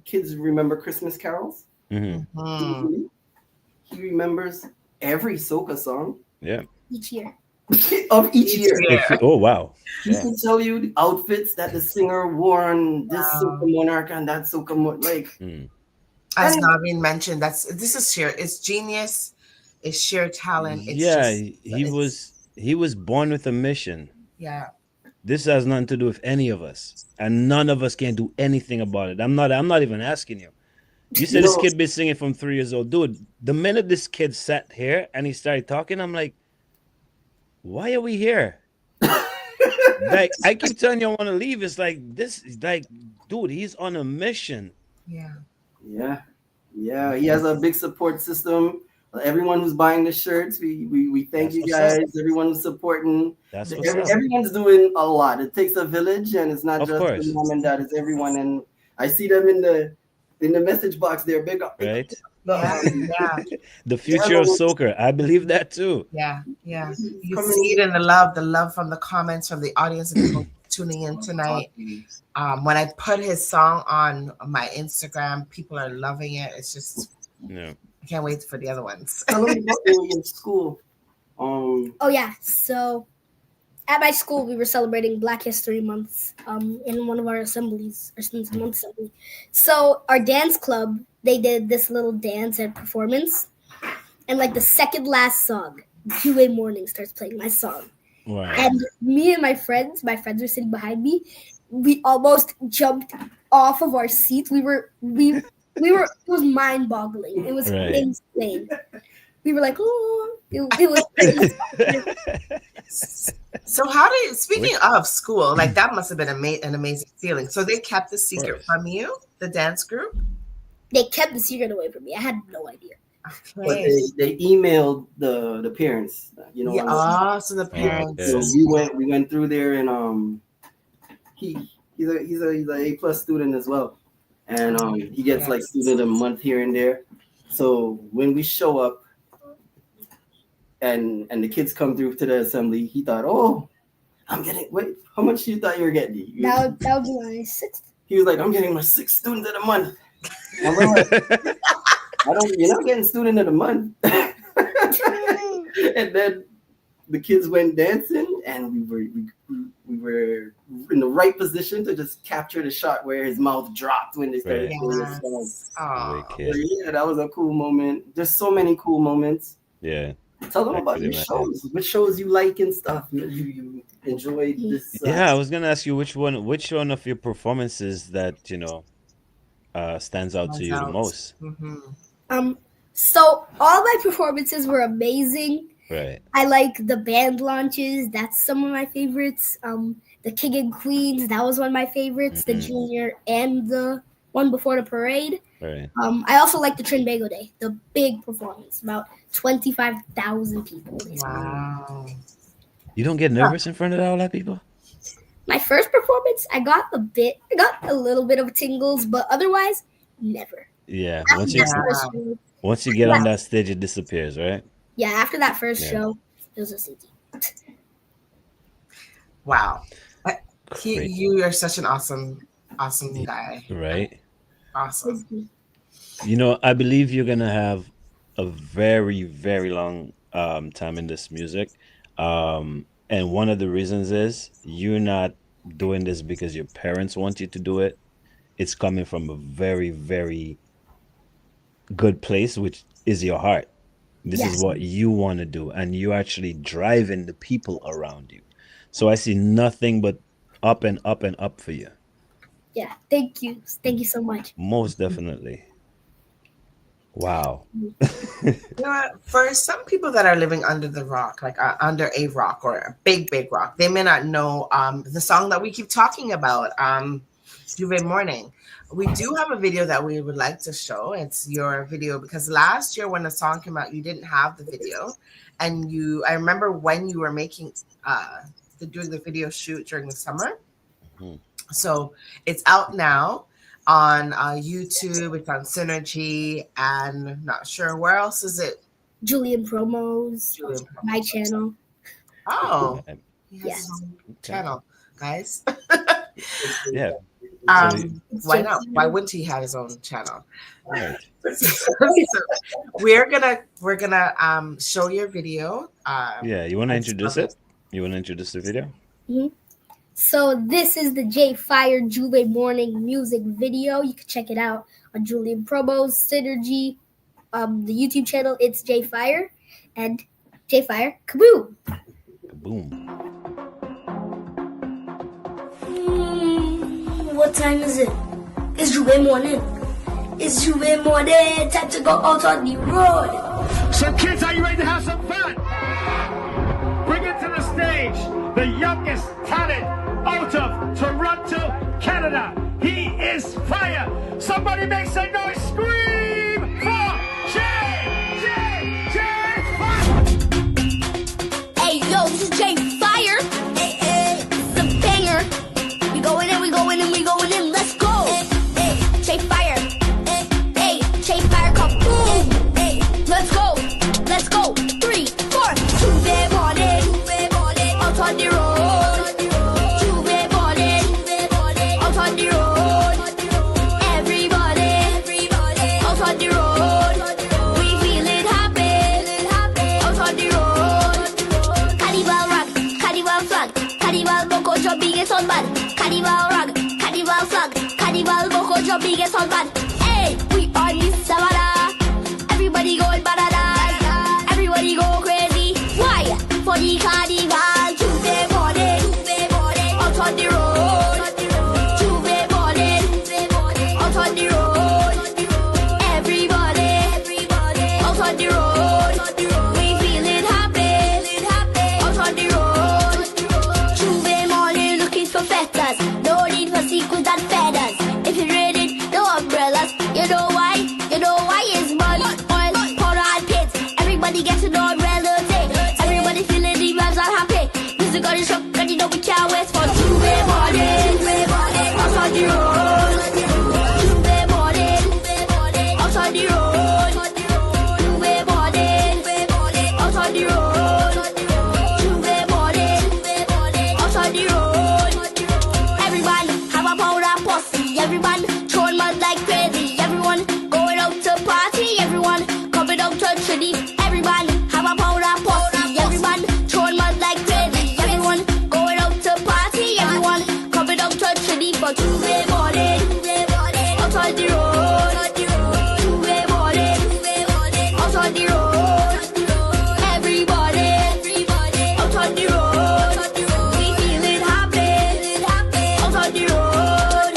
kids remember Christmas carols. Mm-hmm. He remembers every soca song. Yeah. Each year. Of each year. Oh wow. He can tell you the outfits that the singer wore on this soca monarch and that soca like. As Naveen mentioned, this is sheer. It's genius. It's sheer talent. It's he was born with a mission. Yeah. This has nothing to do with any of us, and none of us can do anything about it. I'm not even asking you. You said this kid been singing from 3 years old, dude. The minute this kid sat here and he started talking, I'm like, why are we here? Like, I keep telling you I want to leave. It's like this is like, dude, he's on a mission. Yeah. He has a big support system. Everyone who's buying the shirts, we thank you guys. Everyone who's supporting. Everyone's doing a lot. It takes a village, and it's not just the mom and dad. It's everyone, and I see them in the message box. They're big up. Right. Yeah. The future of soccer. I believe that too. Yeah. You see it in the love from the comments from the audience and people tuning in tonight. When I put his song on my Instagram, people are loving it. It's just, I can't wait for the other ones. In school. Oh yeah. So at my school, we were celebrating Black History Month in one of our assemblies, our students' month assembly. So our dance club, they did this little dance and performance, and like the second last song, Juve Morning starts playing my song. Wow. And me and my friends were sitting behind me. We almost jumped off of our seats. We were. It was mind-boggling. It was insane. We were like, oh, it was crazy. So speaking of school, like that must have been an amazing feeling. So they kept the secret from you, the dance group? They kept the secret away from me. I had no idea. But they emailed the parents, you know. So the parents. So we went through there, and he's a A+ student as well, and he gets like student a month here and there. So when we show up, and the kids come through to the assembly, he thought, oh, I'm getting how much you thought you were getting? That would be my 6th. He was like, I'm getting my 6th student of the month. And we're like, you're not getting student of the month. And then the kids went dancing, and we were in the right position to just capture the shot where his mouth dropped when they started playing the song. Yeah, that was a cool moment. There's so many cool moments. Yeah. Tell them about your shows. Which shows you like and stuff. You enjoyed this. I was gonna ask you which one of your performances that stands out to you the most. So all my performances were amazing. Right. I like the band launches. That's some of my favorites. The King and Queens. That was one of my favorites. The junior and the one before the parade. Right. I also like the Trinbago Day, the big performance, about 25,000 people. Wow. You don't get nervous in front of all that people? My first performance, I got a little bit of tingles, but otherwise, never. Yeah. Once you get on that stage, it disappears, right? Yeah. After that first show, it was a CT. Wow. You are such an awesome guy. Right. Awesome. I believe you're gonna have a very, very long time in this music, and one of the reasons is you're not doing this because your parents want you to do it. It's coming from a very, very good place, which is your heart. This is what you want to do, and you're actually driving the people around you. So I see nothing but up and up and up for you. Yeah, thank you so much. Most definitely. Wow. You know what? For some people that are living under the rock, like under a rock or a big rock, they may not know the song that we keep talking about. Juve Morning. We do have a video that we would like to show. It's your video because last year when the song came out, you didn't have the video, and I remember when you were making doing the video shoot during the summer. Mhm. So it's out now on YouTube. It's on Synergy, and not sure where else is it. Julian Promos, my channel. Oh, he has Yes. his own channel, guys. Yeah. Why not? Why wouldn't he have his own channel? Right. So we're gonna show your video. Yeah, you want to introduce it? You want to introduce the video? Mhm. So this is the J Fire Juve Morning music video. You can check it out on Julian Promos, Synergy, the YouTube channel. It's J Fire and J Fire Kaboom. Kaboom. What time is it? It's Juve morning. It's Juve morning. Time to go out on the road. So kids, are you ready to have some fun? Bring it to the stage, the youngest talent out of Toronto, Canada. He is fire. Somebody make some noise. Scream for Fire. Hey, yo, this is J Fire. It's a banger. We going in, we going in, we going in. Let's go. J Fire. Hey, J Fire, come boom. Let's go. Let's go. 3, 4. Juve morning. Out on the road. Juve morning. Out on the road. Everybody. Out on the road. We feeling happy. Out on the road. Carnival rock. Carnival flag. Carnival boko jumping is on bad. Carnival rock. Carnival flag. Carnival boko jumping is on bad. Hey, we on the savannah. Everybody going bananas. Everybody go crazy. Why? For the carnival. Juve morning. Out on the road. Juve morning. Out on the road. Everybody. Out on the road. We feeling happy. Out on the road. Juve morning looking for fetters. No need for sequins and feathers. If you read it, no umbrellas. You know why? You know why it's mud, oil, powder and pits. Everybody gets to know relative. Everybody feeling the vibes are happy. Music on the show, and you know we can't wait for Juve morning. Out on the road. Juve morning. Out on the road. Juve morning. Out on the road. Juve morning. Out on the road. Everyone have a powder pussy. Everyone throwing mud like crazy. Everyone going out to party. Everyone coming out to Trinity. Everyone have a powder pussy. Everyone throwing mud like crazy. Everyone going out to party. Everyone coming out to Trinity for Juve morning. Out on the road. Juve morning. Out on the road. Everybody out on the road. We feeling happy. Out on the road.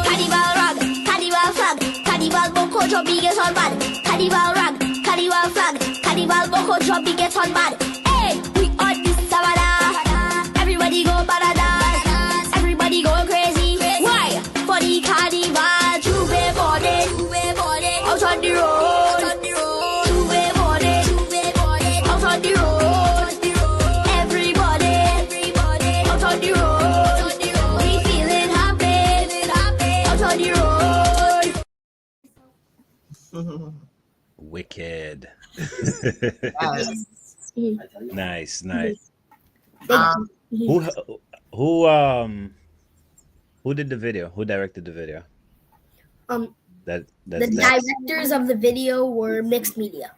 Carnival rock, carnival flag, carnival boko jumping gets on bad. Carnival rock, carnival flag, carnival boko jumping gets on bad. Hey, we on the savannah. Everybody go bananas. Everybody go crazy. Why? For the carnival. Juve morning. Out on the road. Juve morning. Out on the road. Everybody. Out on the road. We feeling happy. Out on the road. Wicked. Yes. Nice, nice. Um, Who did the video? Who directed the video? The That's directors of the video were Mixed Media.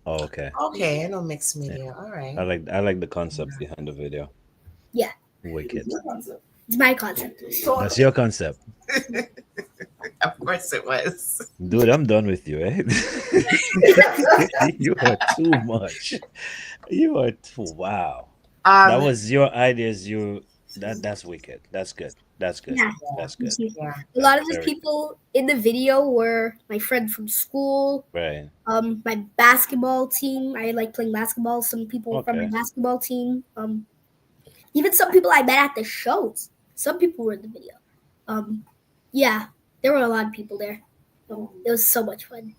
Oh, okay. Okay, I know mixed media. All right. I like the concept behind the video. Yeah, Wicked. it's my concept. That's your concept. Of course it was. Dude, I'm done with you, eh? You are too much. You are too wow. That was your ideas. That's wicked. That's good. That's good. Yeah. That's good. Yeah. A lot of the Very- people in the video were my friend from school, Right. my basketball team. I like playing basketball. Some people from my Okay. basketball team. Even some people I met at the shows. Some people were in the video. Yeah, there were a lot of people there. It was so much fun.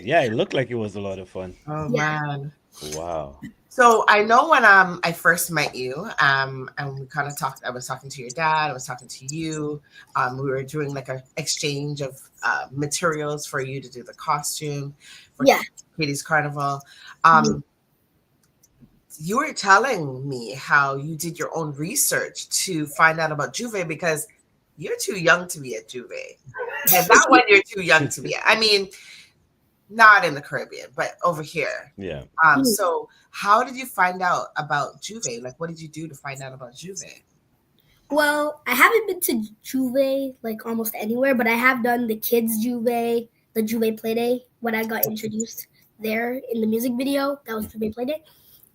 Yeah, it looked like it was a lot of fun. Oh Yeah. man. Wow. So I know when I first met you, and we kind of talked. I was talking to your dad. I was talking to you. We were doing like a exchange of materials for you to do the costume for Yeah. Katie's Carnival. Mhm. You were telling me how you did your own research to find out about Juve because you're too young to be at Juve. And not when you're too young to be. I mean, not in the Caribbean, but over here. Yeah. So how did you find out about Juve? Like, what did you do to find out about Juve? Well, I haven't been to Juve like almost anywhere, but I have done the kids Juve, the Juve Playday when I got introduced there in the music video. That was Juve Playday.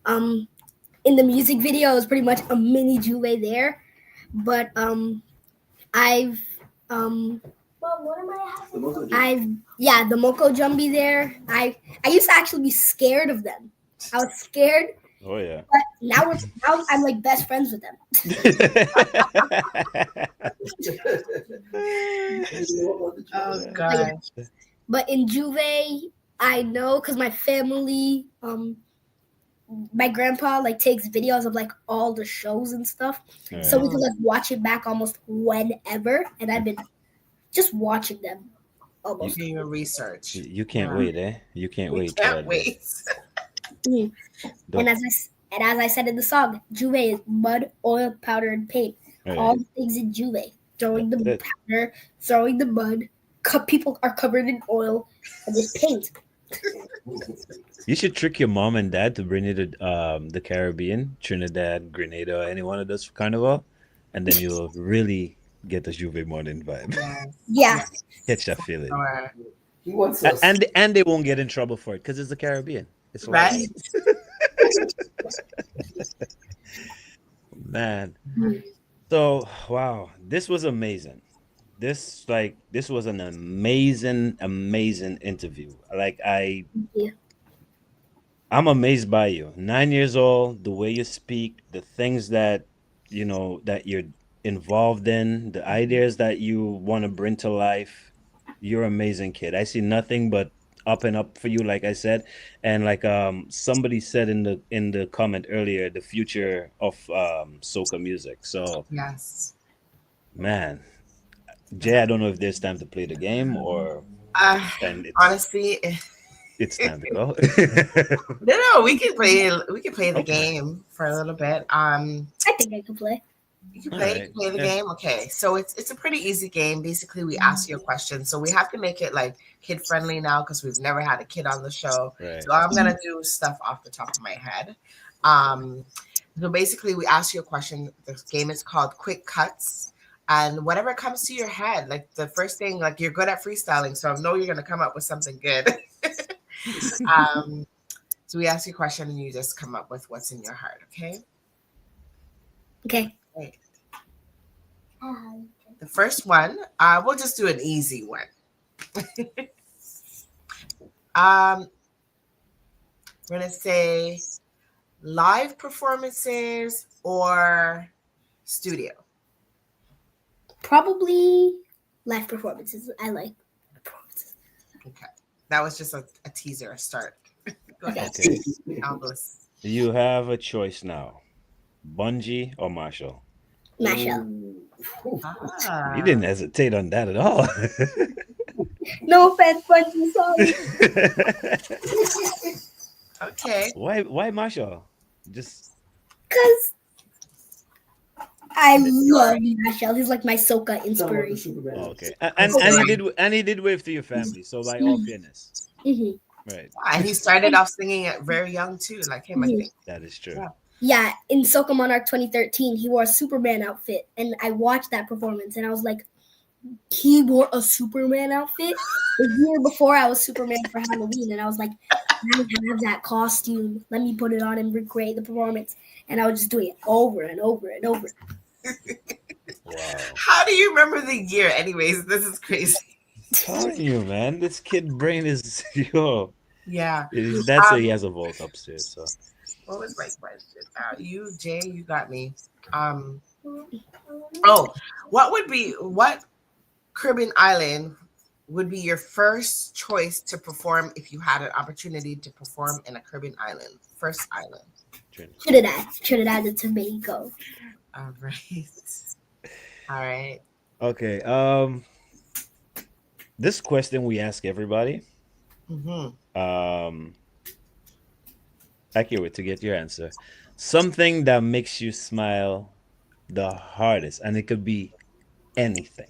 In the music video, it was pretty much a mini Juve there, but I've well, what am I? The Moko Jumbi there. I used to actually be scared of them. I was scared. Oh yeah. But now I'm like best friends with them. Oh God. But in Juve, I know because my family, my grandpa like takes videos of like all the shows and stuff, so we can like watch it back almost whenever, and I've been just watching them almost. Doing your research. You can't wait, eh? You can't wait. Can't wait. And as I said in the song, Juve is mud, oil, powder, and paint. All the things in Juve. Throwing the powder, throwing the mud. People are covered in oil and there's paint. You should trick your mom and dad to bring you to the Caribbean, Trinidad, Grenada, any one of those for Carnival, and then you'll really get the Juve morning vibe. Yeah. Catch that feeling. He wants and they won't get in trouble for it because it's the Caribbean. It's right. Man. So wow, this was amazing. This was an amazing interview. Like I'm amazed by you. 9 years old, the way you speak, the things that that you're involved in, the ideas that you want to bring to life. You're an amazing kid. I see nothing but up and up for you, like I said. And like somebody said in the comment earlier, the future of soca music. So yes. Man. Jay, I don't know if there's time to play the game or honestly it's time to go. No, we can play the game for a little bit. I think I can play. You can play the game. Okay, so it's a pretty easy game. Basically, we ask you a question, so we have to make it like kid friendly now because we've never had a kid on the show. Right. So I'm gonna do stuff off the top of my head. So basically, we ask you a question. The game is called Quick Cuts. And whatever comes to your head, like the first thing, like you're good at freestyling, so I know you're gonna come up with something good. So we ask you a question, and you just come up with what's in your heart. Okay. Okay. Great. The first one, we'll just do an easy one. We're gonna say live performances or studio. Probably live performances. I like performances. Okay. That was just a teaser, a start. Go ahead. Okay. Albus. You have a choice now. Bungie or Marshall? Marshall. You didn't hesitate on that at all. No offense, Bungie, sorry. Okay. Why Marshall? Just because I love Marshall. He's like my soca inspiration. okay. And he did wave to your family, so by all fairness. Mm-hmm. Right. And he started off singing it very young too, like him, I think. That is true. Yeah, in Soca Monarch 2013, he wore a Superman outfit, and I watched that performance, and I was like, he wore a Superman outfit? The year before, I was Superman for Halloween, and I was like, I have that costume. Let me put it on and recreate the performance. And I was just doing it over and over and over. Wow. How do you remember the year? Anyways, this is crazy. I'm telling you, man, this kid brain is yo. Yeah. That's he has a vault upstairs. So what was my question? You, Jay, you got me. Oh, what Caribbean island would be your first choice to perform if you had an opportunity to perform in a Caribbean island? First island. Trinidad and Tobago. All right. All right. Okay. This question we ask everybody. Mm-hmm. I can't wait to get your answer. Something that makes you smile the hardest, and it could be anything.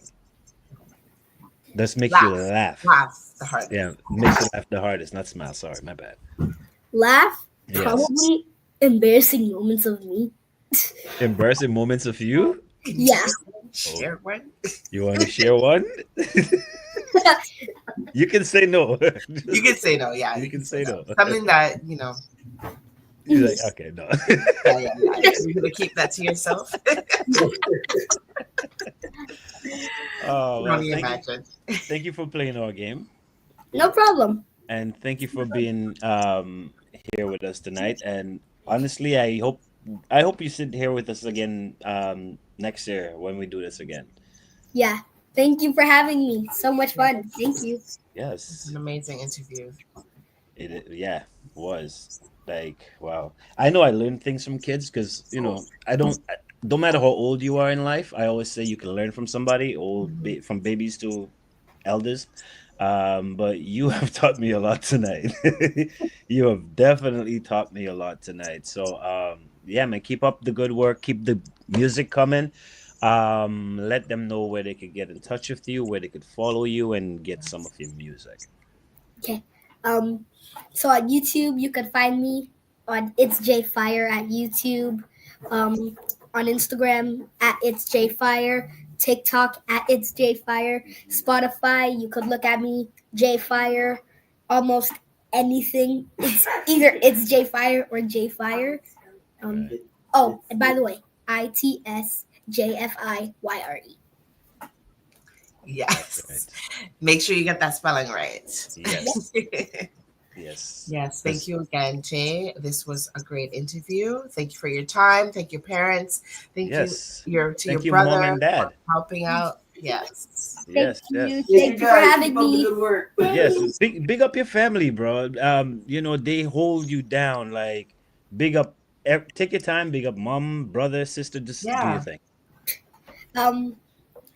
That makes you laugh. Laugh the hardest. Yeah, makes you laugh the hardest, not smile. Sorry, my bad. Laugh? Yes. Probably embarrassing moments of me. Embarrassing moments of you? Yeah. Share one? You want to share one? You can say no. You can say no, yeah. You can say no. Something that, you know. You're like, okay, no. Yeah. You're going to keep that to yourself? Oh, well, thank you for playing our game. No problem. And thank you for being here with us tonight. And honestly, I hope you sit here with us again next year when we do this again. Yeah. Thank you for having me. So much fun. Thank you. Yes. It's an amazing interview. It was like, wow. I know I learned things from kids because, you know, no matter how old you are in life, I always say you can learn from somebody, from babies to elders. But you have taught me a lot tonight. You have definitely taught me a lot tonight. So, yeah, man, keep up the good work. Keep the music coming. Let them know where they could get in touch with you, where they could follow you and get some of your music. Okay. So on YouTube, you can find me on It's J Fire at YouTube. On Instagram at It's J Fire, TikTok at It's J Fire, Spotify. You could look at me, J Fire, almost anything. It's either It's J Fire or J Fire. Oh, and by the way, ITSJFIYRE. Yes. Right. Make sure you get that spelling right. Yes. Yes. Yes. Thank you again, Jay. This was a great interview. Thank you for your time. Thank your parents. Thank you your brother mom and dad for helping out. Yes. Yes. Thank you for having me. Yes. Big up your family, bro. You know, they hold you down. Like, big up. Take your time. Big up, mom, brother, sister. Just do your thing.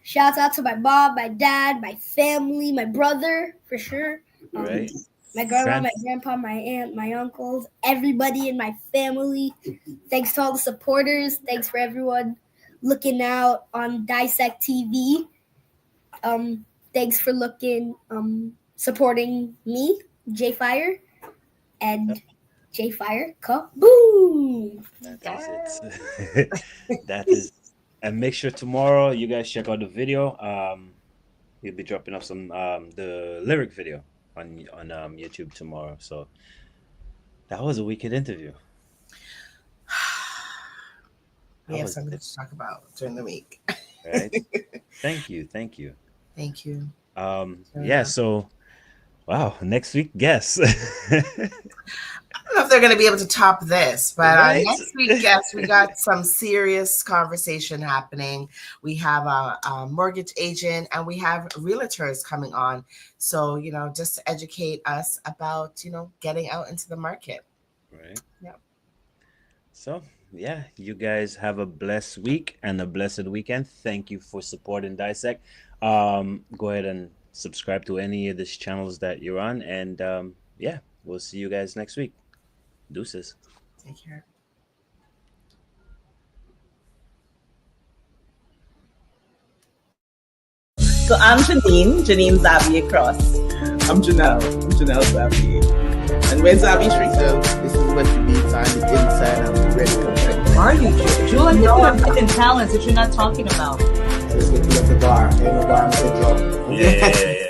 Shouts out to my mom, my dad, my family, my brother, for sure. Right. My grandma, my grandpa, my aunt, my uncles, everybody in my family. Thanks to all the supporters. Thanks for everyone looking out on Dissect TV. Thanks for supporting me, J Fire, and J Fire. Kaboom! That's it. That is. And make sure tomorrow you guys check out the video. We'll be dropping up some the lyric video on YouTube tomorrow. So that was a wicked interview. We have something to talk about during the week. Right. Thank you. Thank you. Yeah. So, wow. Next week, guess. I don't know if they're going to be able to top this, but next week, yes, we got some serious conversation happening. We have a mortgage agent and we have realtors coming on. So, you know, just to educate us about, you know, getting out into the market. Right. Yep. So, yeah, you guys have a blessed week and a blessed weekend. Thank you for supporting Dissect. Go ahead and subscribe to any of these channels that you're on. And yeah, we'll see you guys next week. Deuces. Take care. So I'm Janine Zabi across. I'm Janelle Zabi. And where's Zabi Street? So this is what you need time to inside and be ready to come. Are you, Jewel? You have hidden talents that you're not talking about. Let's get to the bar. Ain't no bar, I'm a drum. Yeah.